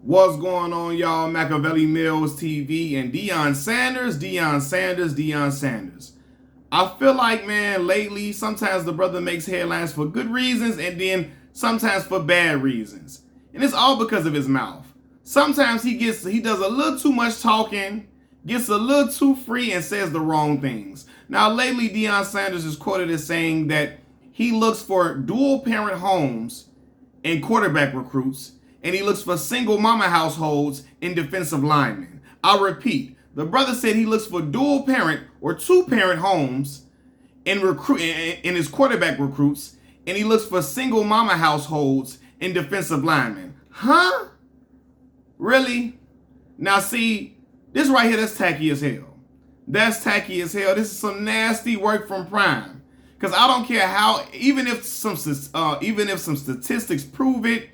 What's going on, y'all? Machiavelli Mills TV and Deion Sanders. I feel like, man, lately, sometimes the brother makes headlines for good reasons and then sometimes for bad reasons. And it's all because of his mouth. Sometimes he does a little too much talking, gets a little too free and says the wrong things. Now, lately, Deion Sanders is quoted as saying that he looks for dual parent homes and quarterback recruits, and he looks for single mama households in defensive linemen. I'll repeat, the brother said he looks for dual parent or two parent homes in his quarterback recruits, and he looks for single mama households in defensive linemen. Huh? Really? Now see, this right here, that's tacky as hell. That's tacky as hell. This is some nasty work from Prime. Because I don't care how, even if some statistics prove it,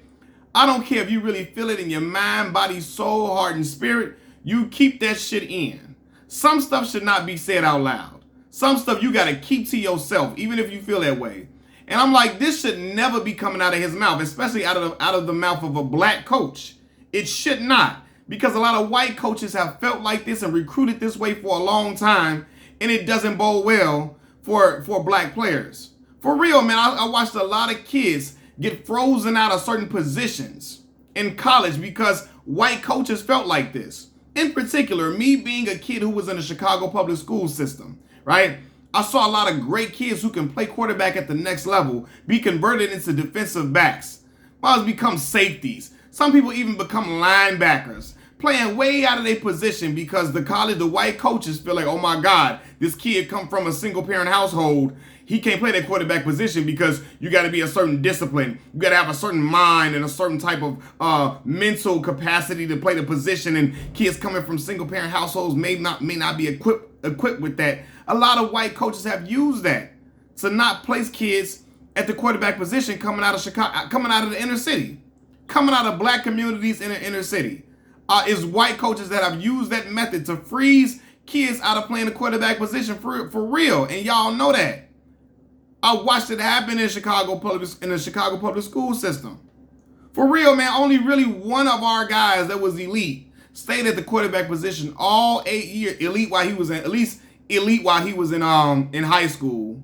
I don't care if you really feel it in your mind, body, soul, heart, and spirit, you keep that shit in. Some stuff should not be said out loud. Some stuff you got to keep to yourself, even if you feel that way. And I'm like, this should never be coming out of his mouth, especially out of the mouth of a black coach. It should not, because a lot of white coaches have felt like this and recruited this way for a long time, and it doesn't bode well for black players. For real, man, I watched a lot of kids get frozen out of certain positions in college because white coaches felt like this. In particular, me being a kid who was in the Chicago public school system, right? I saw a lot of great kids who can play quarterback at the next level be converted into defensive backs. Others become safeties. Some people even become linebackers, playing way out of their position because the white coaches feel like, oh my God, this kid come from a single parent household. He can't play that quarterback position because you got to be a certain discipline. You got to have a certain mind and a certain type of mental capacity to play the position. And kids coming from single parent households may not be equipped with that. A lot of white coaches have used that to not place kids at the quarterback position coming out of Chicago, coming out of the inner city, coming out of black communities in the inner city. Is white coaches that have used that method to freeze kids out of playing the quarterback position for real. And y'all know that. I watched it happen in the Chicago public school system. For real, man, only really one of our guys that was elite stayed at the quarterback position all 8 years, elite while he was in high school.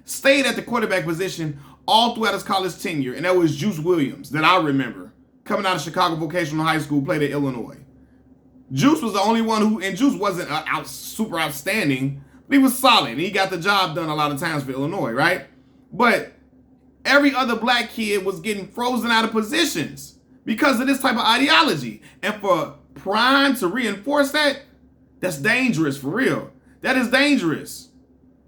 Stayed at the quarterback position all throughout his college tenure, and that was Juice Williams that I remember. Coming out of Chicago Vocational High School, played at Illinois. Juice was the only one and Juice wasn't super outstanding, but he was solid. And he got the job done a lot of times for Illinois, right? But every other black kid was getting frozen out of positions because of this type of ideology. And for Prime to reinforce that, that's dangerous, for real. That is dangerous.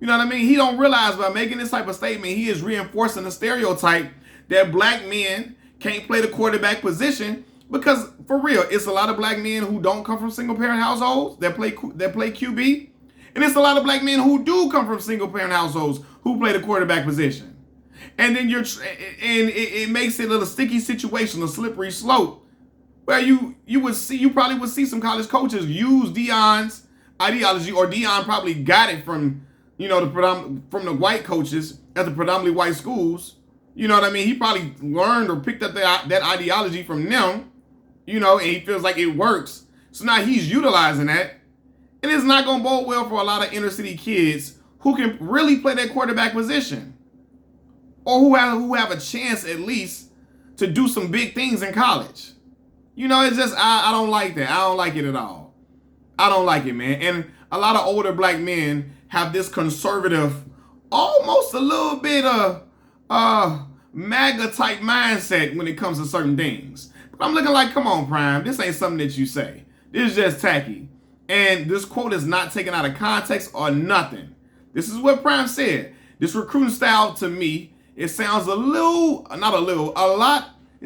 You know what I mean? He don't realize by making this type of statement, he is reinforcing the stereotype that black men can't play the quarterback position, because for real, it's a lot of black men who don't come from single parent households that play QB, and it's a lot of black men who do come from single parent households who play the quarterback position. And then it makes it a little sticky situation, a slippery slope, where you probably would see some college coaches use Deion's ideology, or Deion probably got it from the white coaches at the predominantly white schools. You know what I mean? He probably learned or picked up that ideology from them, and he feels like it works. So now he's utilizing that. And it's not going to bode well for a lot of inner city kids who can really play that quarterback position, or who have a chance at least to do some big things in college. It's just, I don't like that. I don't like it at all. I don't like it, man. And a lot of older black men have this conservative, almost a little bit of MAGA type mindset when it comes to certain things. But I'm looking like, come on, Prime, this ain't something that you say. This is just tacky. And this quote is not taken out of context or nothing. This is what Prime said. This recruiting style, to me, it sounds it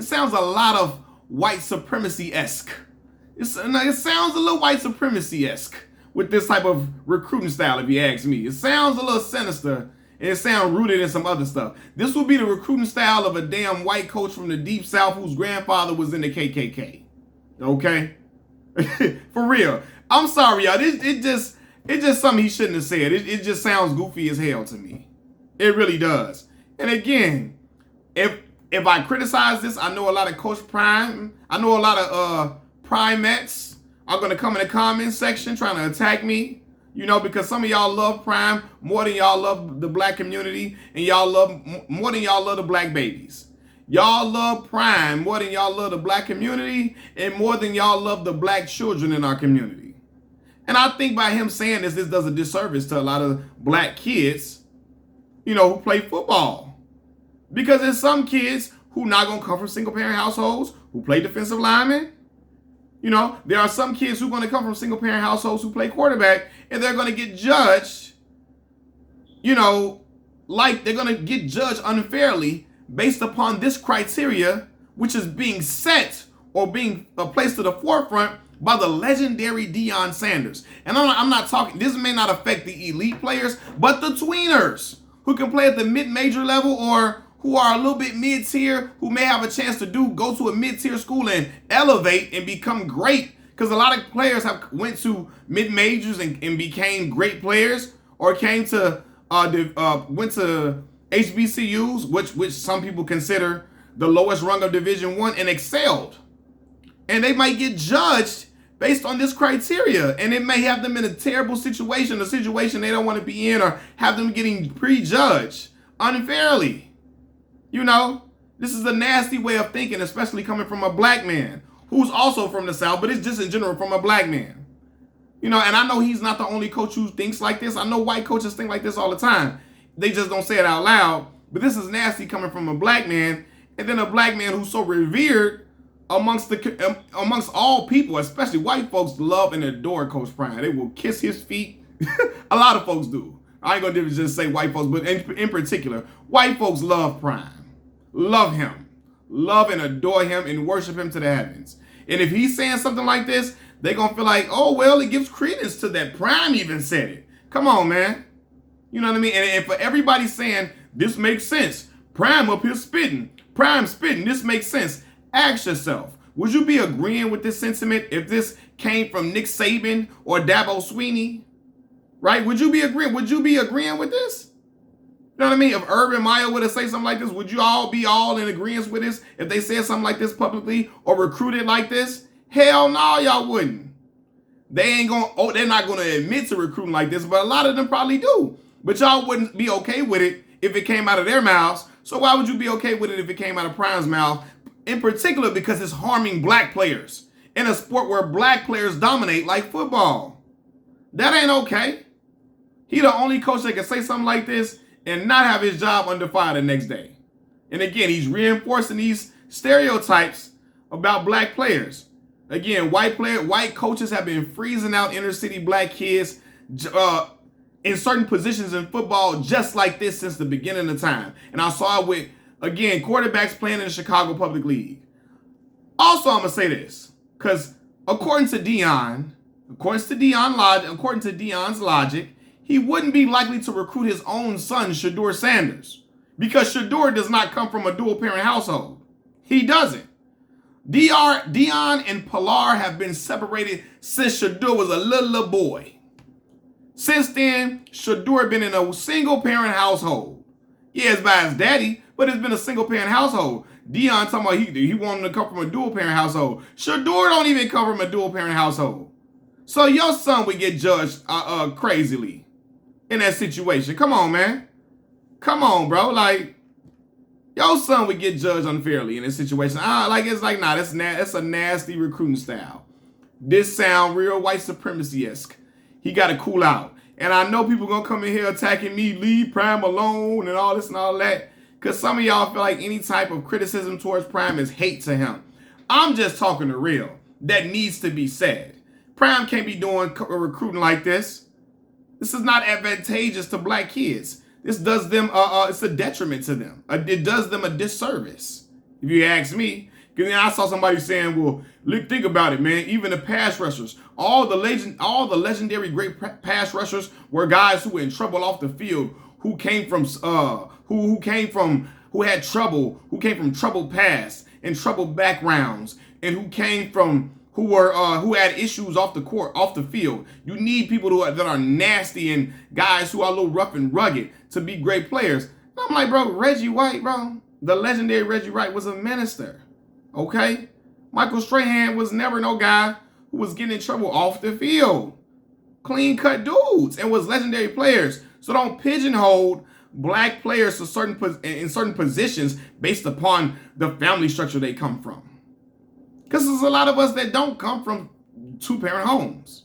sounds a lot of white supremacy-esque. It sounds a little white supremacy-esque with this type of recruiting style, if you ask me. It sounds a little sinister, and it sounds rooted in some other stuff. This would be the recruiting style of a damn white coach from the Deep South whose grandfather was in the KKK. Okay? For real. I'm sorry, y'all. It's just something he shouldn't have said. It just sounds goofy as hell to me. It really does. And again, if if I criticize this, I know a lot of Coach Prime, I know a lot of Primettes are going to come in the comment section trying to attack me, you know, because some of y'all love Prime more than y'all love the black community, and y'all love more than y'all love the black babies. Y'all love Prime more than y'all love the black community, and more than y'all love the black children in our community. And I think by him saying this does a disservice to a lot of black kids, you know, who play football. Because there's some kids who not going to come from single-parent households, who play defensive linemen. You know, there are some kids who are going to come from single-parent households who play quarterback, and they're going to get judged, you know, like they're going to get judged unfairly based upon this criteria, which is being set or being placed to the forefront by the legendary Deion Sanders. And I'm not talking, this may not affect the elite players, but the tweeners who can play at the mid-major level, or who are a little bit mid-tier, who may have a chance to go to a mid-tier school and elevate and become great. Because a lot of players went to mid-majors and became great players, or went to HBCUs, which some people consider the lowest rung of Division I, and excelled. And they might get judged based on this criteria, and it may have them in a terrible situation, a situation they don't want to be in, or have them getting prejudged unfairly. You know, this is a nasty way of thinking, especially coming from a black man who's also from the South, but it's just in general from a black man. You know, and I know he's not the only coach who thinks like this. I know white coaches think like this all the time. They just don't say it out loud. But this is nasty coming from a black man, and then a black man who's so revered amongst all people, especially white folks, love and adore Coach Prime. They will kiss his feet. A lot of folks do. I ain't gonna just say white folks, but in particular, white folks love Prime. Love him. Love and adore him and worship him to the heavens. And if he's saying something like this, they're going to feel like, oh, well, it gives credence to that. Prime even said it. Come on, man. You know what I mean? And for everybody saying, this makes sense. Prime up here spitting. Prime spitting. This makes sense. Ask yourself, would you be agreeing with this sentiment if this came from Nick Saban or Dabo Swinney? Right? Would you be agreeing with this? You know what I mean? If Urban Meyer were to say something like this, would you all be in agreement with this if they said something like this publicly or recruited like this? Hell no, y'all wouldn't. They're not gonna admit to recruiting like this, but a lot of them probably do. But y'all wouldn't be okay with it if it came out of their mouths. So why would you be okay with it if it came out of Prime's mouth? In particular, because it's harming black players in a sport where black players dominate like football. That ain't okay. He the only coach that can say something like this and not have his job under fire the next day. And again, he's reinforcing these stereotypes about black players. Again, white coaches have been freezing out inner city black kids in certain positions in football just like this since the beginning of time. And I saw it with, again, quarterbacks playing in the Chicago Public League. Also, I'm going to say this, because according to Deion's logic, he wouldn't be likely to recruit his own son, Shedeur Sanders, because Shedeur does not come from a dual-parent household. He doesn't. Deion and Pilar have been separated since Shedeur was a little boy. Since then, Shedeur been in a single-parent household. Yeah, it's by his daddy, but it's been a single-parent household. Deion talking about he wanted to come from a dual-parent household. Shedeur don't even come from a dual-parent household. So your son would get judged crazily in that situation. Come on, man. Come on, bro. Like, your son would get judged unfairly in this situation. That's a nasty recruiting style. This sound real white supremacy-esque. He got to cool out. And I know people going to come in here attacking me, leave Prime alone and all this and all that. Because some of y'all feel like any type of criticism towards Prime is hate to him. I'm just talking the real. That needs to be said. Prime can't be doing recruiting like this. This is not advantageous to black kids. This does them, it's a detriment to them. It does them a disservice, if you ask me. Because I saw somebody saying, well, think about it, man. Even the pass rushers, all the legendary great pass rushers were guys who were in trouble off the field, who came from, who had trouble, who came from troubled past and troubled backgrounds, and who had issues off the court, off the field. You need people that are nasty and guys who are a little rough and rugged to be great players. And I'm like, bro, Reggie White, bro. The legendary Reggie Wright was a minister. Okay? Michael Strahan was never no guy who was getting in trouble off the field. Clean cut dudes and was legendary players. So don't pigeonhole black players to in certain positions based upon the family structure they come from. Because there's a lot of us that don't come from two-parent homes.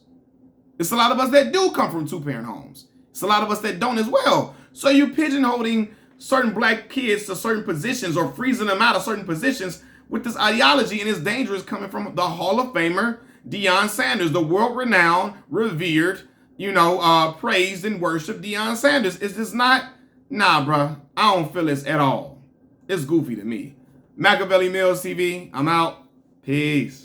It's a lot of us that do come from two-parent homes. It's a lot of us that don't as well. So you're pigeonholing certain black kids to certain positions or freezing them out of certain positions with this ideology, and it's dangerous coming from the Hall of Famer Deion Sanders, the world-renowned, revered, praised and worshipped Deion Sanders. It's just not, bruh. I don't feel this at all. It's goofy to me. Machiavelli Mills TV, I'm out. Peace.